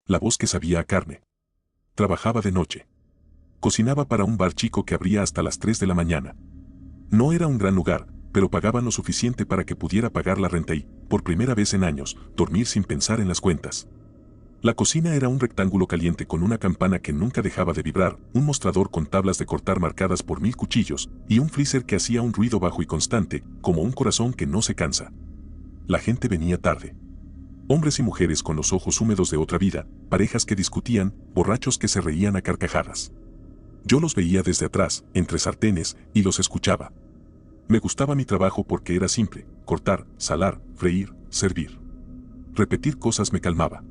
La voz que sabía a carne. Trabajaba de noche. Cocinaba para un bar chico que abría hasta las 3 de la mañana. No era un gran lugar, pero pagaban lo suficiente para que pudiera pagar la renta y, por primera vez en años, dormir sin pensar en las cuentas. La cocina era un rectángulo caliente con una campana que nunca dejaba de vibrar, un mostrador con tablas de cortar marcadas por 1000 cuchillos, y un freezer que hacía un ruido bajo y constante, como un corazón que no se cansa. La gente venía tarde. Hombres y mujeres con los ojos húmedos de otra vida, parejas que discutían, borrachos que se reían a carcajadas. Yo los veía desde atrás, entre sartenes, y los escuchaba. Me gustaba mi trabajo porque era simple: cortar, salar, freír, servir. Repetir cosas me calmaba.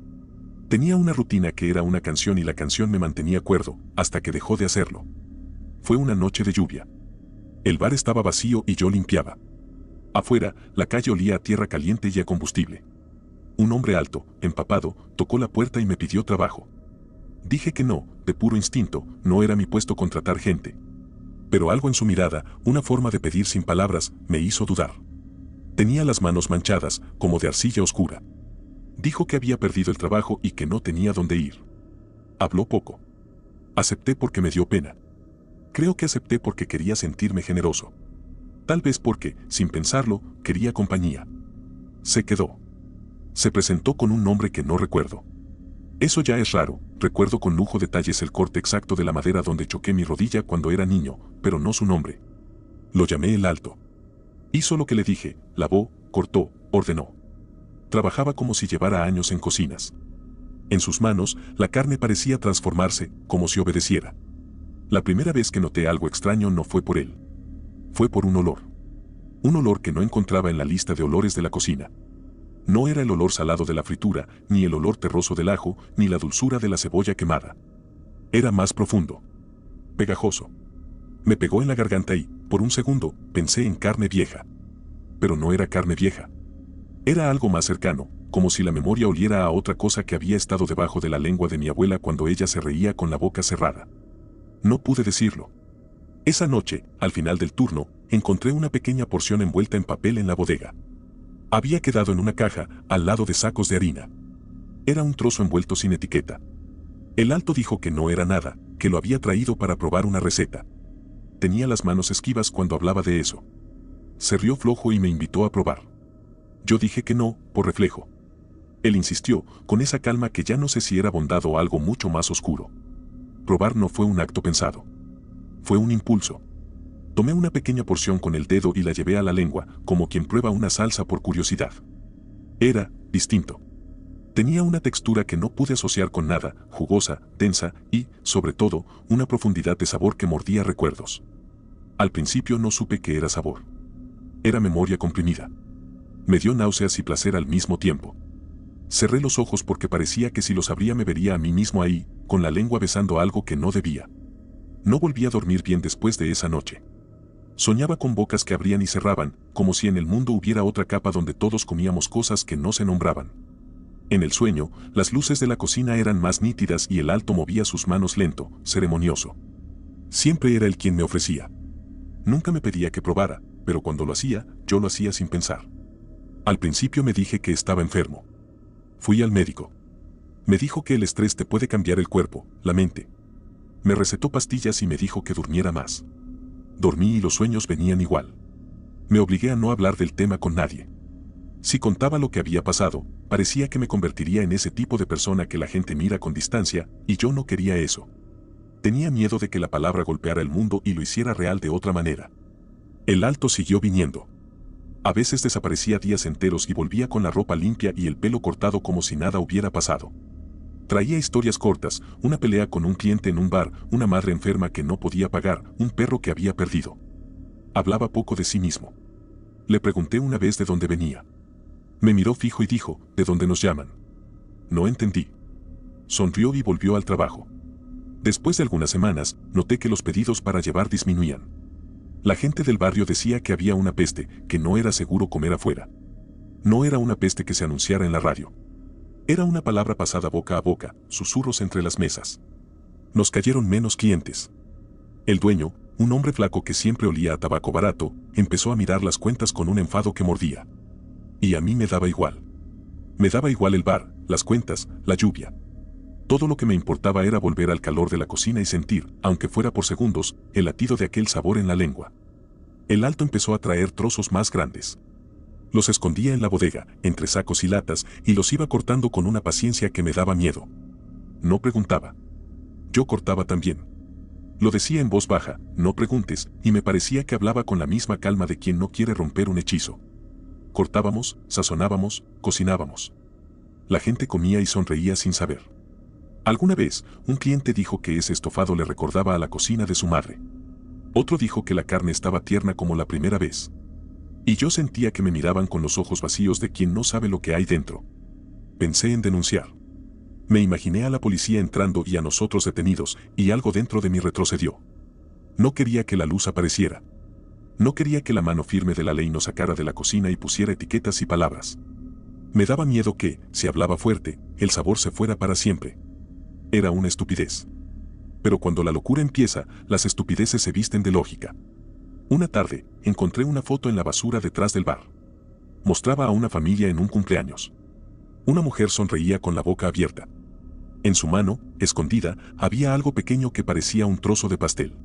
Tenía una rutina que era una canción y la canción me mantenía cuerdo, hasta que dejó de hacerlo. Fue una noche de lluvia. El bar estaba vacío y yo limpiaba. Afuera, la calle olía a tierra caliente y a combustible. Un hombre alto, empapado, tocó la puerta y me pidió trabajo. Dije que no, de puro instinto, no era mi puesto contratar gente. Pero algo en su mirada, una forma de pedir sin palabras, me hizo dudar. Tenía las manos manchadas, como de arcilla oscura. Dijo que había perdido el trabajo y que no tenía dónde ir. Habló poco. Acepté porque me dio pena. Creo que acepté porque quería sentirme generoso. Tal vez porque, sin pensarlo, quería compañía. Se quedó. Se presentó con un nombre que no recuerdo. Eso ya es raro, recuerdo con lujo detalles el corte exacto de la madera donde choqué mi rodilla cuando era niño, pero no su nombre. Lo llamé el Alto. Hizo lo que le dije, lavó, cortó, ordenó. Trabajaba como si llevara años en cocinas. En sus manos, la carne parecía transformarse, como si obedeciera. La primera vez que noté algo extraño no fue por él. Fue por un olor. Un olor que no encontraba en la lista de olores de la cocina. No era el olor salado de la fritura, ni el olor terroso del ajo, ni la dulzura de la cebolla quemada. Era más profundo. Pegajoso. Me pegó en la garganta y, por un segundo, pensé en carne vieja. Pero no era carne vieja. Era algo más cercano, como si la memoria oliera a otra cosa que había estado debajo de la lengua de mi abuela cuando ella se reía con la boca cerrada. No pude decirlo. Esa noche, al final del turno, encontré una pequeña porción envuelta en papel en la bodega. Había quedado en una caja, al lado de sacos de harina. Era un trozo envuelto sin etiqueta. El Alto dijo que no era nada, que lo había traído para probar una receta. Tenía las manos esquivas cuando hablaba de eso. Se rió flojo y me invitó a probar. Yo dije que no, por reflejo. Él insistió, con esa calma que ya no sé si era bondad o algo mucho más oscuro. Probar no fue un acto pensado. Fue un impulso. Tomé una pequeña porción con el dedo y la llevé a la lengua, como quien prueba una salsa por curiosidad. Era distinto. Tenía una textura que no pude asociar con nada, jugosa, densa y, sobre todo, una profundidad de sabor que mordía recuerdos. Al principio no supe qué era sabor. Era memoria comprimida. Me dio náuseas y placer al mismo tiempo. Cerré los ojos porque parecía que si los abría me vería a mí mismo ahí, con la lengua besando algo que no debía. No volví a dormir bien después de esa noche. Soñaba con bocas que abrían y cerraban, como si en el mundo hubiera otra capa donde todos comíamos cosas que no se nombraban. En el sueño, las luces de la cocina eran más nítidas y el Alto movía sus manos lento, ceremonioso. Siempre era él quien me ofrecía. Nunca me pedía que probara, pero cuando lo hacía, yo lo hacía sin pensar. Al principio me dije que estaba enfermo. Fui al médico. Me dijo que el estrés te puede cambiar el cuerpo, la mente. Me recetó pastillas y me dijo que durmiera más. Dormí y los sueños venían igual. Me obligué a no hablar del tema con nadie. Si contaba lo que había pasado, parecía que me convertiría en ese tipo de persona que la gente mira con distancia, y yo no quería eso. Tenía miedo de que la palabra golpeara el mundo y lo hiciera real de otra manera. El Alto siguió viniendo. A veces desaparecía días enteros y volvía con la ropa limpia y el pelo cortado como si nada hubiera pasado. Traía historias cortas, una pelea con un cliente en un bar, una madre enferma que no podía pagar, un perro que había perdido. Hablaba poco de sí mismo. Le pregunté una vez de dónde venía. Me miró fijo y dijo, ¿de dónde nos llaman? No entendí. Sonrió y volvió al trabajo. Después de algunas semanas, noté que los pedidos para llevar disminuían. La gente del barrio decía que había una peste, que no era seguro comer afuera. No era una peste que se anunciara en la radio. Era una palabra pasada boca a boca, susurros entre las mesas. Nos cayeron menos clientes. El dueño, un hombre flaco que siempre olía a tabaco barato, empezó a mirar las cuentas con un enfado que mordía. Y a mí me daba igual. Me daba igual el bar, las cuentas, la lluvia. Todo lo que me importaba era volver al calor de la cocina y sentir, aunque fuera por segundos, el latido de aquel sabor en la lengua. El Alto empezó a traer trozos más grandes. Los escondía en la bodega, entre sacos y latas, y los iba cortando con una paciencia que me daba miedo. No preguntaba. Yo cortaba también. Lo decía en voz baja, no preguntes, y me parecía que hablaba con la misma calma de quien no quiere romper un hechizo. Cortábamos, sazonábamos, cocinábamos. La gente comía y sonreía sin saber. Alguna vez, un cliente dijo que ese estofado le recordaba a la cocina de su madre. Otro dijo que la carne estaba tierna como la primera vez. Y yo sentía que me miraban con los ojos vacíos de quien no sabe lo que hay dentro. Pensé en denunciar. Me imaginé a la policía entrando y a nosotros detenidos, y algo dentro de mí retrocedió. No quería que la luz apareciera. No quería que la mano firme de la ley nos sacara de la cocina y pusiera etiquetas y palabras. Me daba miedo que, si hablaba fuerte, el sabor se fuera para siempre. Era una estupidez. Pero cuando la locura empieza, las estupideces se visten de lógica. Una tarde, encontré una foto en la basura detrás del bar. Mostraba a una familia en un cumpleaños. Una mujer sonreía con la boca abierta. En su mano, escondida, había algo pequeño que parecía un trozo de pastel.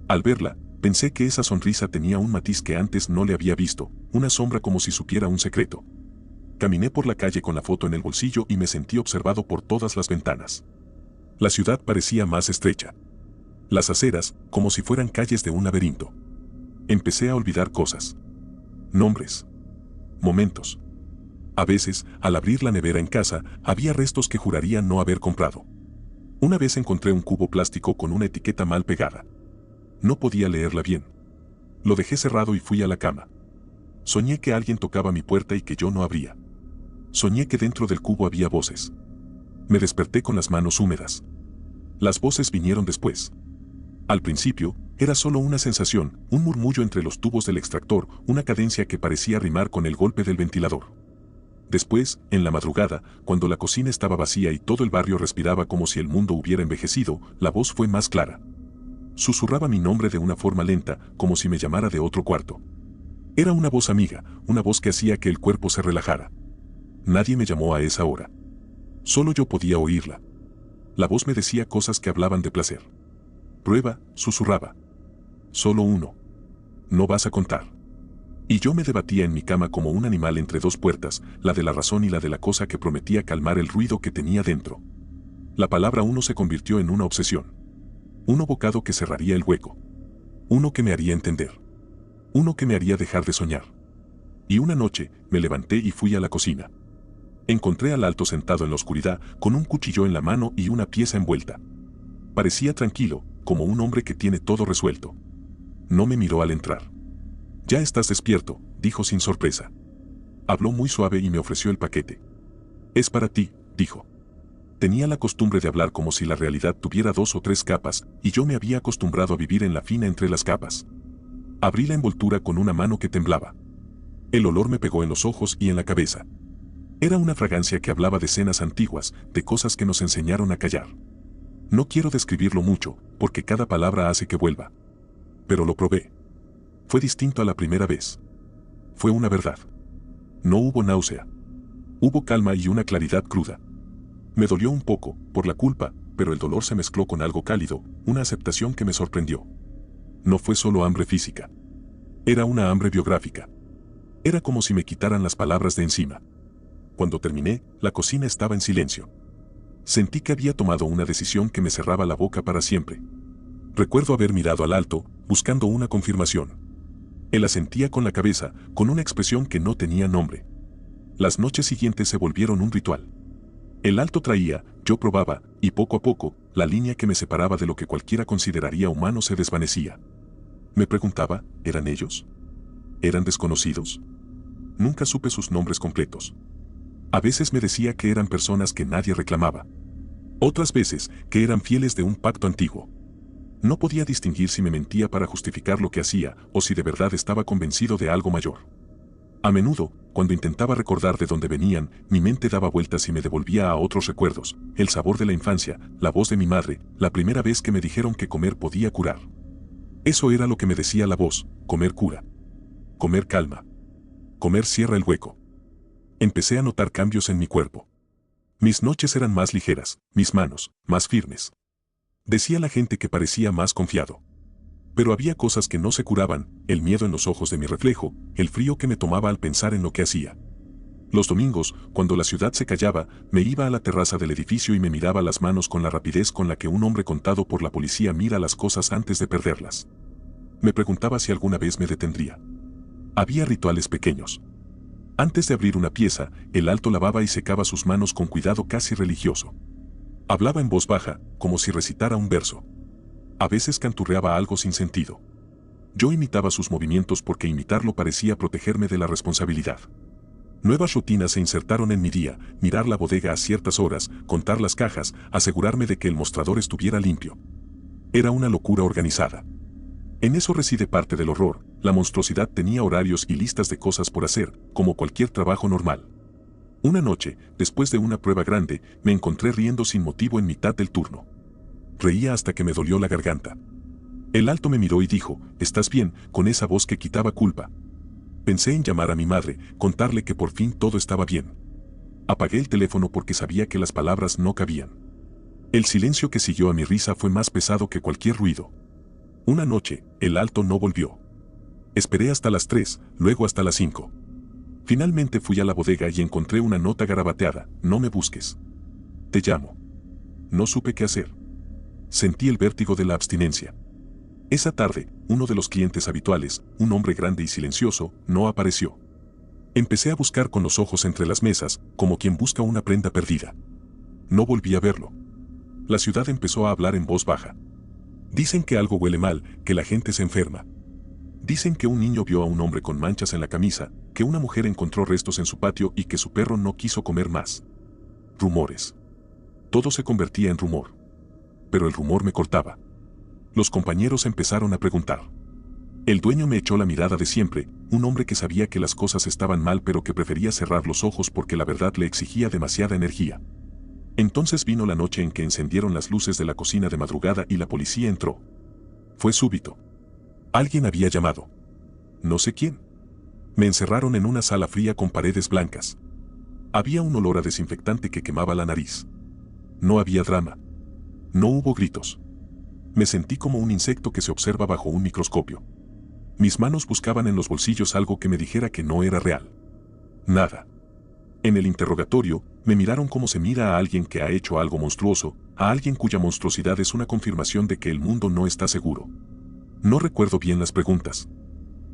Al verla, pensé que esa sonrisa tenía un matiz que antes no le había visto, una sombra como si supiera un secreto. Caminé por la calle con la foto en el bolsillo y me sentí observado por todas las ventanas. La ciudad parecía más estrecha. Las aceras, como si fueran calles de un laberinto. Empecé a olvidar cosas. Nombres. Momentos. A veces, al abrir la nevera en casa, había restos que juraría no haber comprado. Una vez encontré un cubo plástico con una etiqueta mal pegada. No podía leerla bien. Lo dejé cerrado y fui a la cama. Soñé que alguien tocaba mi puerta y que yo no abría. Soñé que dentro del cubo había voces. Me desperté con las manos húmedas. Las voces vinieron después. Al principio, era solo una sensación, un murmullo entre los tubos del extractor, una cadencia que parecía rimar con el golpe del ventilador. Después, en la madrugada, cuando la cocina estaba vacía y todo el barrio respiraba como si el mundo hubiera envejecido, la voz fue más clara. Susurraba mi nombre de una forma lenta, como si me llamara de otro cuarto. Era una voz amiga, una voz que hacía que el cuerpo se relajara. Nadie me llamó a esa hora. Solo yo podía oírla. La voz me decía cosas que hablaban de placer. Prueba, susurraba. Solo uno. No vas a contar. Y yo me debatía en mi cama como un animal entre dos puertas, la de la razón y la de la cosa que prometía calmar el ruido que tenía dentro. La palabra uno se convirtió en una obsesión. Uno bocado que cerraría el hueco. Uno que me haría entender. Uno que me haría dejar de soñar. Y una noche, me levanté y fui a la cocina. Encontré al Alto sentado en la oscuridad, con un cuchillo en la mano y una pieza envuelta. Parecía tranquilo, como un hombre que tiene todo resuelto. No me miró al entrar. «Ya estás despierto», dijo sin sorpresa. Habló muy suave y me ofreció el paquete. «Es para ti», dijo. Tenía la costumbre de hablar como si la realidad tuviera 2 o 3 capas, y yo me había acostumbrado a vivir en la fina entre las capas. Abrí la envoltura con una mano que temblaba. El olor me pegó en los ojos y en la cabeza. Era una fragancia que hablaba de cenas antiguas, de cosas que nos enseñaron a callar. No quiero describirlo mucho, porque cada palabra hace que vuelva. Pero lo probé. Fue distinto a la primera vez. Fue una verdad. No hubo náusea. Hubo calma y una claridad cruda. Me dolió un poco, por la culpa, pero el dolor se mezcló con algo cálido, una aceptación que me sorprendió. No fue solo hambre física. Era una hambre biográfica. Era como si me quitaran las palabras de encima. Cuando terminé, la cocina estaba en silencio. Sentí que había tomado una decisión que me cerraba la boca para siempre. Recuerdo haber mirado al Alto, buscando una confirmación. Él asentía con la cabeza, con una expresión que no tenía nombre. Las noches siguientes se volvieron un ritual. El Alto traía, yo probaba, y poco a poco, la línea que me separaba de lo que cualquiera consideraría humano se desvanecía. Me preguntaba, ¿eran ellos? ¿Eran desconocidos? Nunca supe sus nombres completos. A veces me decía que eran personas que nadie reclamaba. Otras veces, que eran fieles de un pacto antiguo. No podía distinguir si me mentía para justificar lo que hacía, o si de verdad estaba convencido de algo mayor. A menudo, cuando intentaba recordar de dónde venían, mi mente daba vueltas y me devolvía a otros recuerdos, el sabor de la infancia, la voz de mi madre, la primera vez que me dijeron que comer podía curar. Eso era lo que me decía la voz, comer cura. Comer calma. Comer cierra el hueco. Empecé a notar cambios en mi cuerpo. Mis noches eran más ligeras, mis manos, más firmes. Decía la gente que parecía más confiado. Pero había cosas que no se curaban, el miedo en los ojos de mi reflejo, el frío que me tomaba al pensar en lo que hacía. Los domingos, cuando la ciudad se callaba, me iba a la terraza del edificio y me miraba las manos con la rapidez con la que un hombre contado por la policía mira las cosas antes de perderlas. Me preguntaba si alguna vez me detendría. Había rituales pequeños. Antes de abrir una pieza, el alto lavaba y secaba sus manos con cuidado casi religioso. Hablaba en voz baja, como si recitara un verso. A veces canturreaba algo sin sentido. Yo imitaba sus movimientos porque imitarlo parecía protegerme de la responsabilidad. Nuevas rutinas se insertaron en mi día: mirar la bodega a ciertas horas, contar las cajas, asegurarme de que el mostrador estuviera limpio. Era una locura organizada. En eso reside parte del horror. La monstruosidad tenía horarios y listas de cosas por hacer, como cualquier trabajo normal. Una noche, después de una prueba grande, me encontré riendo sin motivo en mitad del turno. Reía hasta que me dolió la garganta. El alto me miró y dijo: «¿Estás bien?», con esa voz que quitaba culpa. Pensé en llamar a mi madre, contarle que por fin todo estaba bien. Apagué el teléfono porque sabía que las palabras no cabían. El silencio que siguió a mi risa fue más pesado que cualquier ruido. Una noche, el alto no volvió. Esperé hasta las 3, luego hasta las 5. Finalmente fui a la bodega y encontré una nota garabateada: «No me busques. Te llamo». No supe qué hacer. Sentí el vértigo de la abstinencia. Esa tarde, uno de los clientes habituales, un hombre grande y silencioso, no apareció. Empecé a buscar con los ojos entre las mesas, como quien busca una prenda perdida. No volví a verlo. La ciudad empezó a hablar en voz baja. Dicen que algo huele mal, que la gente se enferma. Dicen que un niño vio a un hombre con manchas en la camisa, que una mujer encontró restos en su patio y que su perro no quiso comer más. Rumores. Todo se convertía en rumor. Pero el rumor me cortaba. Los compañeros empezaron a preguntar. El dueño me echó la mirada de siempre, un hombre que sabía que las cosas estaban mal pero que prefería cerrar los ojos porque la verdad le exigía demasiada energía. Entonces vino la noche en que encendieron las luces de la cocina de madrugada y la policía entró. Fue súbito. Alguien había llamado. No sé quién. Me encerraron en una sala fría con paredes blancas. Había un olor a desinfectante que quemaba la nariz. No había drama. No hubo gritos. Me sentí como un insecto que se observa bajo un microscopio. Mis manos buscaban en los bolsillos algo que me dijera que no era real. Nada. En el interrogatorio, me miraron como se mira a alguien que ha hecho algo monstruoso, a alguien cuya monstruosidad es una confirmación de que el mundo no está seguro. No recuerdo bien las preguntas.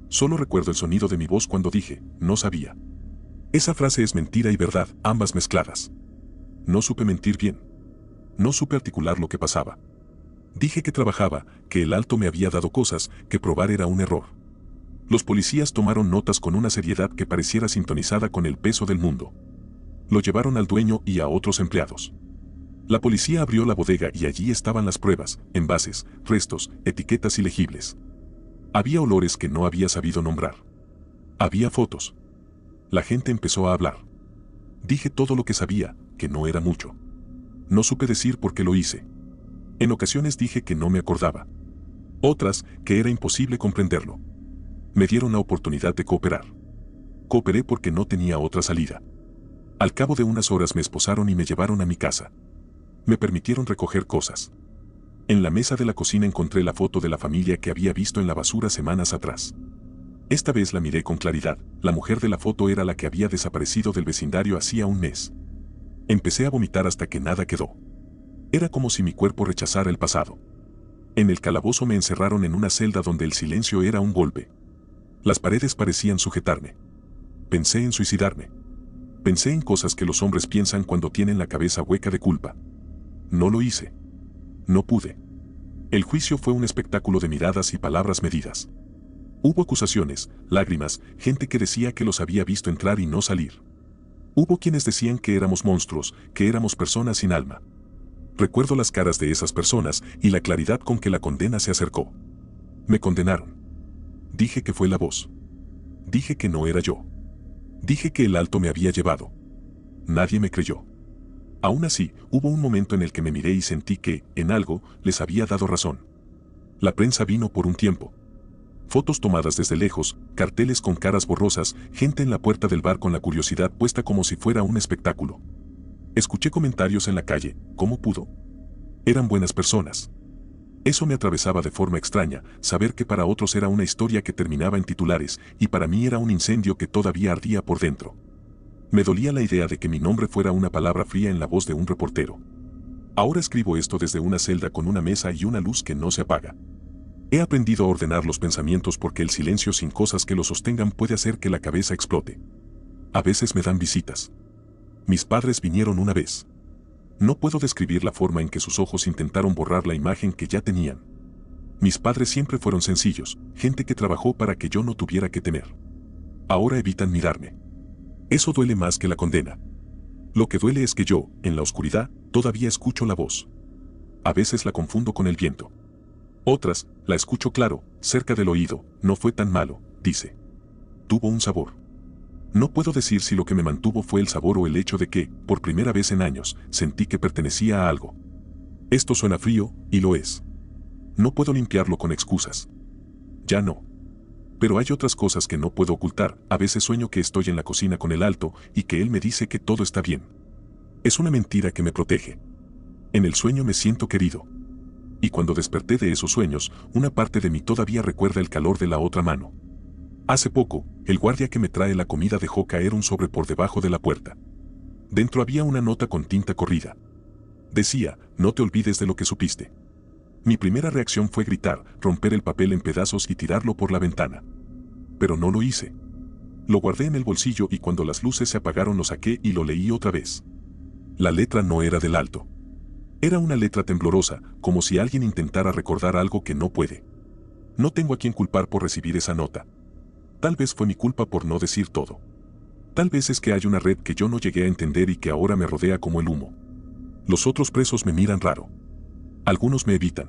Solo recuerdo el sonido de mi voz cuando dije: «No sabía». Esa frase es mentira y verdad, ambas mezcladas. No supe mentir bien. No supe articular lo que pasaba. Dije que trabajaba, que el alto me había dado cosas, que probar era un error. Los policías tomaron notas con una seriedad que pareciera sintonizada con el peso del mundo. Lo llevaron al dueño y a otros empleados. La policía abrió la bodega y allí estaban las pruebas, envases, restos, etiquetas ilegibles. Había olores que no había sabido nombrar. Había fotos. La gente empezó a hablar. Dije todo lo que sabía, que no era mucho. No supe decir por qué lo hice. En ocasiones dije que no me acordaba. Otras, que era imposible comprenderlo. Me dieron la oportunidad de cooperar. Cooperé porque no tenía otra salida. Al cabo de unas horas me esposaron y me llevaron a mi casa. Me permitieron recoger cosas. En la mesa de la cocina encontré la foto de la familia que había visto en la basura semanas atrás. Esta vez la miré con claridad. La mujer de la foto era la que había desaparecido del vecindario hacía un mes. Empecé a vomitar hasta que nada quedó. Era como si mi cuerpo rechazara el pasado. En el calabozo me encerraron en una celda donde el silencio era un golpe. Las paredes parecían sujetarme. Pensé en suicidarme. Pensé en cosas que los hombres piensan cuando tienen la cabeza hueca de culpa. No lo hice. No pude. El juicio fue un espectáculo de miradas y palabras medidas. Hubo acusaciones, lágrimas, gente que decía que los había visto entrar y no salir. Hubo quienes decían que éramos monstruos, que éramos personas sin alma. Recuerdo las caras de esas personas y la claridad con que la condena se acercó. Me condenaron. Dije que fue la voz. Dije que no era yo. Dije que el alto me había llevado. Nadie me creyó. Aún así, hubo un momento en el que me miré y sentí que, en algo, les había dado razón. La prensa vino por un tiempo. Fotos tomadas desde lejos, carteles con caras borrosas, gente en la puerta del bar con la curiosidad puesta como si fuera un espectáculo. Escuché comentarios en la calle, ¿cómo pudo? Eran buenas personas. Eso me atravesaba de forma extraña, saber que para otros era una historia que terminaba en titulares, y para mí era un incendio que todavía ardía por dentro. Me dolía la idea de que mi nombre fuera una palabra fría en la voz de un reportero. Ahora escribo esto desde una celda con una mesa y una luz que no se apaga. He aprendido a ordenar los pensamientos porque el silencio sin cosas que lo sostengan puede hacer que la cabeza explote. A veces me dan visitas. Mis padres vinieron una vez. No puedo describir la forma en que sus ojos intentaron borrar la imagen que ya tenían. Mis padres siempre fueron sencillos, gente que trabajó para que yo no tuviera que temer. Ahora evitan mirarme. Eso duele más que la condena. Lo que duele es que yo, en la oscuridad, todavía escucho la voz. A veces la confundo con el viento. Otras, la escucho claro, cerca del oído, no fue tan malo, dice. Tuvo un sabor. No puedo decir si lo que me mantuvo fue el sabor o el hecho de que, por primera vez en años, sentí que pertenecía a algo. Esto suena frío, y lo es. No puedo limpiarlo con excusas. Ya no. Pero hay otras cosas que no puedo ocultar. A veces sueño que estoy en la cocina con el Alto y que él me dice que todo está bien. Es una mentira que me protege. En el sueño me siento querido. Y cuando desperté de esos sueños, una parte de mí todavía recuerda el calor de la otra mano. Hace poco, el guardia que me trae la comida dejó caer un sobre por debajo de la puerta. Dentro había una nota con tinta corrida. Decía, no te olvides de lo que supiste. Mi primera reacción fue gritar, romper el papel en pedazos y tirarlo por la ventana. Pero no lo hice. Lo guardé en el bolsillo y cuando las luces se apagaron lo saqué y lo leí otra vez. La letra no era del Alto. Era una letra temblorosa, como si alguien intentara recordar algo que no puede. No tengo a quien culpar por recibir esa nota. Tal vez fue mi culpa por no decir todo. Tal vez es que hay una red que yo no llegué a entender y que ahora me rodea como el humo. Los otros presos me miran raro. Algunos me evitan.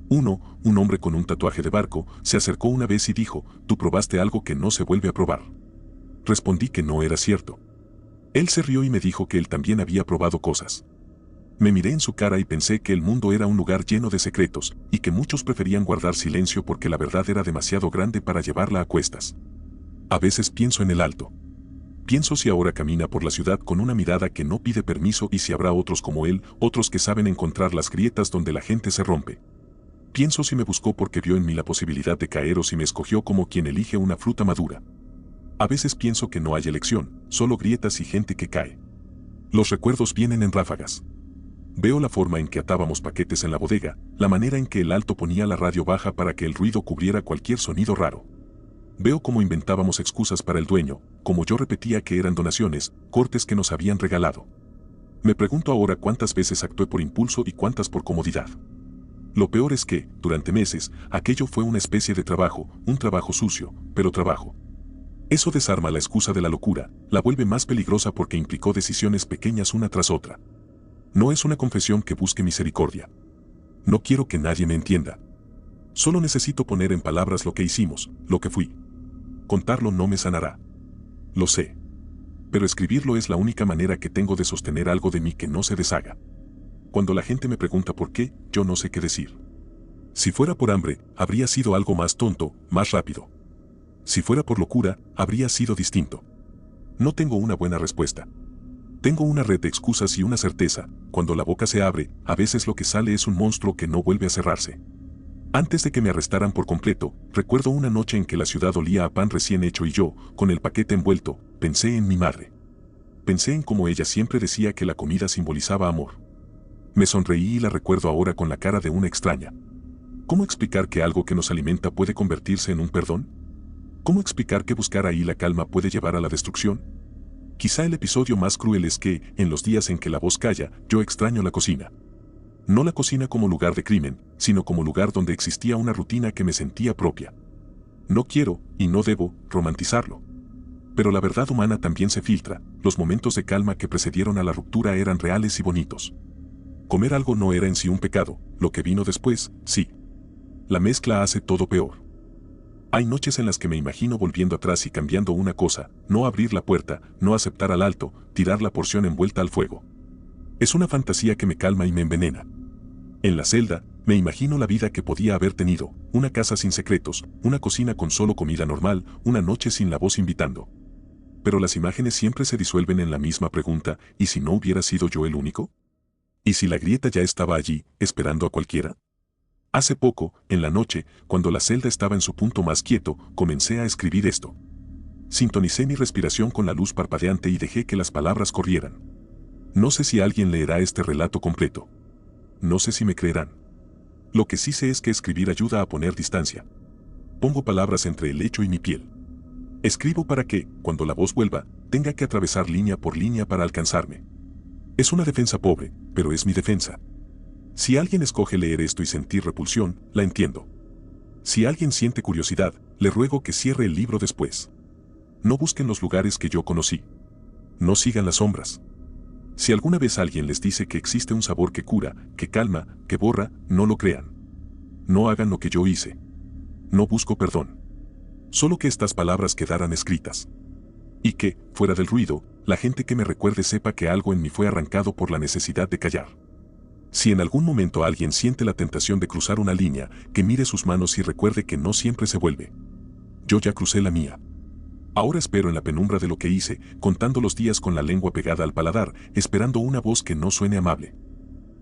Uno, un hombre con un tatuaje de barco, se acercó una vez y dijo, tú probaste algo que no se vuelve a probar. Respondí que no era cierto. Él se rió y me dijo que él también había probado cosas. Me miré en su cara y pensé que el mundo era un lugar lleno de secretos, y que muchos preferían guardar silencio porque la verdad era demasiado grande para llevarla a cuestas. A veces pienso en el Alto. Pienso si ahora camina por la ciudad con una mirada que no pide permiso y si habrá otros como él, otros que saben encontrar las grietas donde la gente se rompe. Pienso si me buscó porque vio en mí la posibilidad de caer o si me escogió como quien elige una fruta madura. A veces pienso que no hay elección, solo grietas y gente que cae. Los recuerdos vienen en ráfagas. Veo la forma en que atábamos paquetes en la bodega, la manera en que el Alto ponía la radio baja para que el ruido cubriera cualquier sonido raro. Veo cómo inventábamos excusas para el dueño, como yo repetía que eran donaciones, cortes que nos habían regalado. Me pregunto ahora cuántas veces actué por impulso y cuántas por comodidad. Lo peor es que, durante meses, aquello fue una especie de trabajo, un trabajo sucio, pero trabajo. Eso desarma la excusa de la locura, la vuelve más peligrosa porque implicó decisiones pequeñas una tras otra. No es una confesión que busque misericordia. No quiero que nadie me entienda. Solo necesito poner en palabras lo que hicimos, lo que fui. Contarlo no me sanará. Lo sé. Pero escribirlo es la única manera que tengo de sostener algo de mí que no se deshaga. Cuando la gente me pregunta por qué, yo no sé qué decir. Si fuera por hambre, habría sido algo más tonto, más rápido. Si fuera por locura, habría sido distinto. No tengo una buena respuesta. Tengo una red de excusas y una certeza, cuando la boca se abre, a veces lo que sale es un monstruo que no vuelve a cerrarse. Antes de que me arrestaran por completo, recuerdo una noche en que la ciudad olía a pan recién hecho y yo, con el paquete envuelto, pensé en mi madre. Pensé en cómo ella siempre decía que la comida simbolizaba amor. Me sonreí y la recuerdo ahora con la cara de una extraña. ¿Cómo explicar que algo que nos alimenta puede convertirse en un perdón? ¿Cómo explicar que buscar ahí la calma puede llevar a la destrucción? Quizá el episodio más cruel es que, en los días en que la voz calla, yo extraño la cocina. No la cocina como lugar de crimen, sino como lugar donde existía una rutina que me sentía propia. No quiero, y no debo, romantizarlo. Pero la verdad humana también se filtra, los momentos de calma que precedieron a la ruptura eran reales y bonitos. Comer algo no era en sí un pecado, lo que vino después, sí. La mezcla hace todo peor. Hay noches en las que me imagino volviendo atrás y cambiando una cosa, no abrir la puerta, no aceptar al Alto, tirar la porción envuelta al fuego. Es una fantasía que me calma y me envenena. En la celda, me imagino la vida que podía haber tenido, una casa sin secretos, una cocina con solo comida normal, una noche sin la voz invitando. pero las imágenes siempre se disuelven en la misma pregunta, ¿y si no hubiera sido yo el único? ¿Y si la grieta ya estaba allí, esperando a cualquiera? Hace poco, en la noche, cuando la celda estaba en su punto más quieto, comencé a escribir esto. Sintonicé mi respiración con la luz parpadeante y dejé que las palabras corrieran. No sé si alguien leerá este relato completo. No sé si me creerán. Lo que sí sé es que escribir ayuda a poner distancia. Pongo palabras entre el lecho y mi piel. Escribo para que, cuando la voz vuelva, tenga que atravesar línea por línea para alcanzarme. Es una defensa pobre, pero es mi defensa. Si alguien escoge leer esto y sentir repulsión, la entiendo. Si alguien siente curiosidad, le ruego que cierre el libro después. No busquen los lugares que yo conocí. No sigan las sombras. Si alguna vez alguien les dice que existe un sabor que cura, que calma, que borra, no lo crean. No hagan lo que yo hice. No busco perdón. Solo que estas palabras quedaran escritas. Y que, fuera del ruido, la gente que me recuerde sepa que algo en mí fue arrancado por la necesidad de callar. Si en algún momento alguien siente la tentación de cruzar una línea, que mire sus manos y recuerde que no siempre se vuelve. Yo ya crucé la mía. Ahora espero en la penumbra de lo que hice, contando los días con la lengua pegada al paladar, esperando una voz que no suene amable.